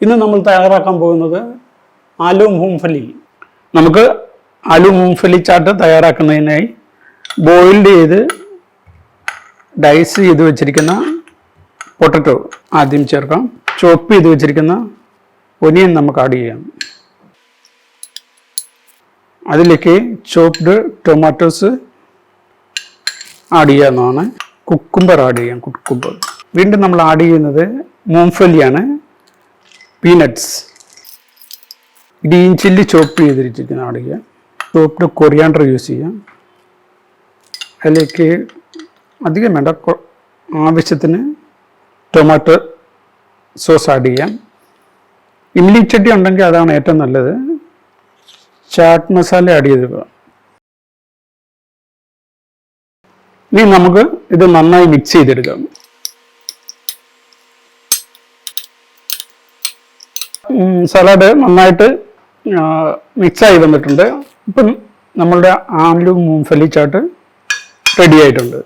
ഇന്ന് നമ്മൾ തയ്യാറാക്കാൻ പോകുന്നത് ആലു മൂംഗ്ഫലി. നമുക്ക് ആലു മൂംഗ്ഫലി ചാട്ട് തയ്യാറാക്കുന്നതിനായി ബോയിൽഡ് ചെയ്ത് ഡൈസ് ചെയ്ത് വെച്ചിരിക്കുന്ന പൊട്ടറ്റോ ആദ്യം ചേർക്കാം. ചോപ്പ് ചെയ്ത് വെച്ചിരിക്കുന്ന ഒനിയൻ നമുക്ക് ആഡ് ചെയ്യാം. അതിലേക്ക് ചോപ്ഡ് ടൊമാറ്റോസ് ആഡ് ചെയ്യാവുന്നതാണ്. കുക്കുംബർ ആഡ് ചെയ്യാം. കുക്കുംബർ വീണ്ടും നമ്മൾ ആഡ് ചെയ്യുന്നത് മൂംഗ്ഫലിയാണ്, പീനട്ട്സ്, ഗ്രീൻ ചില്ലി ചോപ്പ് ചെയ്തിരിക്കുന്ന ആഡ് ചെയ്യാം. ചോപ്ഡ് കൊറിയാണ്ടർ യൂസ് ചെയ്യാം. അതിലേക്ക് അധികം വേണ്ട, ആവശ്യത്തിന് ടൊമാറ്റോ സോസ് ആഡ് ചെയ്യാം. ഇംലി ചട്ടി ഉണ്ടെങ്കിൽ അതാണ് ഏറ്റവും നല്ലത്. ചാട്ട് മസാല ആഡ് ചെയ്ത് ഇനി നമുക്ക് ഇത് നന്നായി മിക്സ് ചെയ്തെടുക്കാം. സലാഡ് നന്നായിട്ട് മിക്സായി വന്നിട്ടുണ്ട്. ഇപ്പം നമ്മളുടെ ആലു മൂംഗ്ഫലി ചാട്ട് റെഡി ആയിട്ടുണ്ട്.